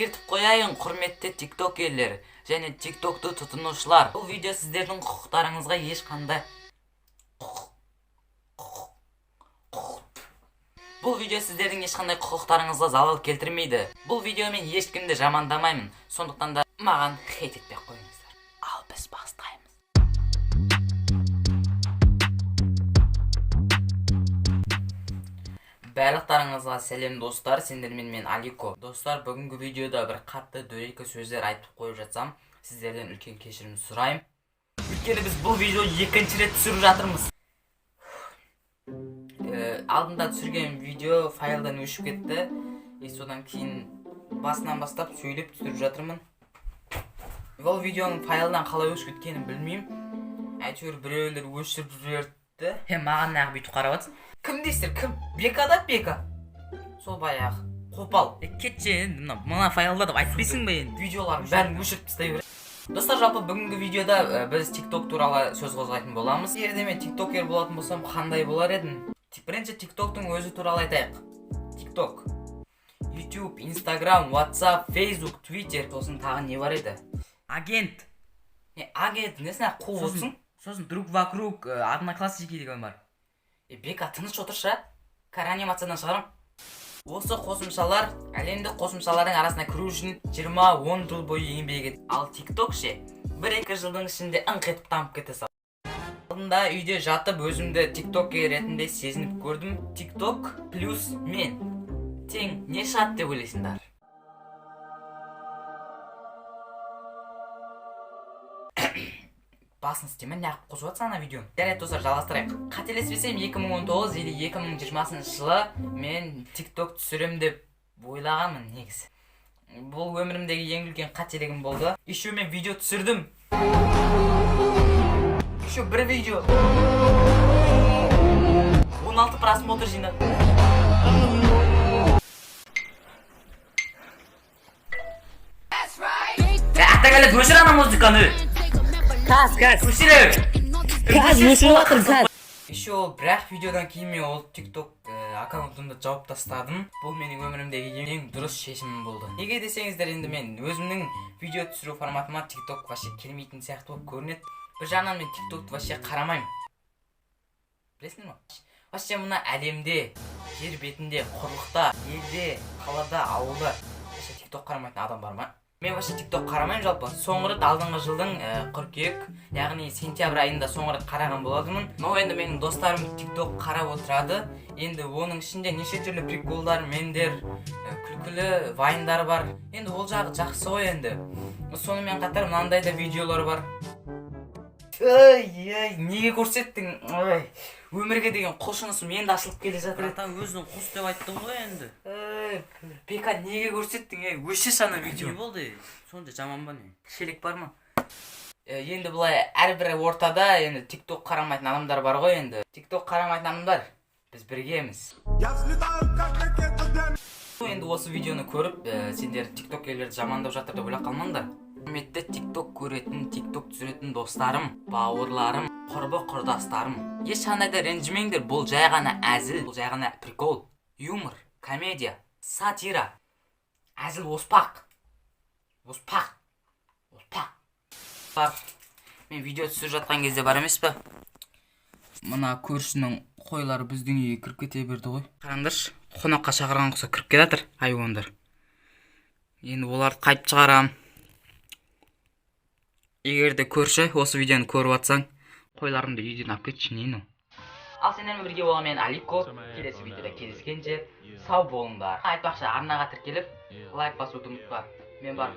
ескертіп қояйын, құрметті тиктокерлер және тиктокты тұтынушылар. Бұл видео сіздердің құқықтарыңызға ешқандай құқықтарыңызға залал келтірмейді. Бұл видеомен ешкімді жамандамаймын. Сондықтан да маған хейт етпей қойыңыздар. Ал біз бастаймыз. Барлықтарыңызға сәлем достар, сендермен мен Алико. Достар, бүгінгі видеода бір қатты дөрекі сөздер айтып қойып жатсам, сіздерден үлкен кешірім сұраймын. Өйткені біз бұл видео екінші рет түсіріп жатырмыз. Алдында түсірген видео файлдан өшіп кетті. Содан кейін басынан бастап сөйлеп түсіріп жатырмын. Ол видеоның файлдан қалай өшіп кеткенін білмеймін. Әйтеуір біреулер өшіріп жіберді. Маған неғып бүйтіп қарап жатсың? Кім дейсіздер? Кім? Бека да Бека. Сол баяғы қопал. Кетші енді мына файлда да айтпайсың ба енді? Видеолардың бәрін өшіріп тастай береді. Достар, жалпы бүгінгі видеода біз TikTok туралы сөз қозғайтын боламыз. Егер мен тиктокер болатын болсам, қандай болар едім? Бірінші TikToktың өзі туралы айтайық. TikTok, YouTube, Instagram, WhatsApp, Facebook, Twitter, сосын тағы не бар еді? Агент. Агент, несіне қол болсын? Сосын друг вокруг, одноклассники деген бар. Бека, тыныш отыршы, анимациядан шығарым. Осы қосымшалар, әлемдік қосымшалардың арасына кіру үшін 20-10 жыл бойы еңбек етті. Ал TikTok ше, 1-2 жылдың ішінде ыңқ етіп дамып кете салды. Алдында үйде жатып өзімді TikToker ретінде сезініп көрдім. TikTok плюс мен тең не шығады деп ойлайсыңдар? Басын істеме, неғып қосып жатсың ана видеоны. Жарайды достар, жалғастырайық. Қателеспесем 2019 или 2020 жылы мен TikTok түсірем деп ойлағанмын негізі. Бұл өмірімдегі ең үлкен қателігім болды. Еще мен видео түсірдім. Еще бір видео. 16 просмотр жинап. Ақтағалет, өшір ана музыканы. Каз. Өшіріп. Өшіріп атыр, каз. Еще бірақ видеодан кейін мен ол TikTok аккаунтымды жауып тастадым. Бұл менің өмірімдегі ең дұрыс шешімім болды. Неге десеңіздер, енді мен өзімнің видео түсіру форматыма TikTok вообще келмейтін сияқты болып көрінеді. Бір жағынан мен TikTokты вообще қарамаймын. Білесің ма? Вообще мына әлемде, жер бетінде, құрлықта, елде, қалада, ауылда вообще TikTok қарамайтын адам бар ма? Мен вообще TikTok қарамаймын жалпы. Соңғы рет алдыңғы жылдың қыркүйек, яғни сентябрь айында соңғы рет қараған болатынмын. Но енді менің достарым TikTok қарап отырады. Енді оның ішінде неше түрлі приколдар, мемдер, күлкілі вайндар бар. Енді ол жағы жақсы ғой енді. Сонымен қатар мынандай да видеолар бар. Неге көрсеттің? Өмірге деген құлшынысым енді ашылып келе жатыр. Өзің құс деп айттың ғой енді. Бека, неге көрсеттің? Өшеш ана видео. Не болды? Сонда жаман ба не? Шелек бар ма? Енді бұлай әрбір ортада енді TikTok қарамайтын адамдар бар ғой енді. TikTok қарамайтын адамдар, біз біргеміз. Енді осы видеоны көріп, сендер TikTokерлерді жамандап жатыр деп ойлап қалмаңдар. Құрметті TikTok көретін, TikTok түсіретін достарым, бауырларым, құрбы-құрдастарым. Ешқандай да ренжімеңдер, бұл жай ғана әзіл, бұл жай ғана прикол, юмор, комедия, сатира, әзіл оспақ. Мен видео түсіріп жатқан кезде бар емес пе? Мына көршінің қойлары біздің үйге кіріп кете берді ғой. Қараңдаршы, қонаққа шақырған құса кіріп кетатыр, айуандар. Енді оларды қайып шығарам. Егер де көрші осы видеоны көріп атсаң, қойларымды үйден алып кетші, нені? Ал сендермен бірге болған мен Алико. Келесі видеода кездескенше сау болыңдар. Айтпақшы, арнаға тіркеліп, лайк басуды ұмытпа. Мен бар.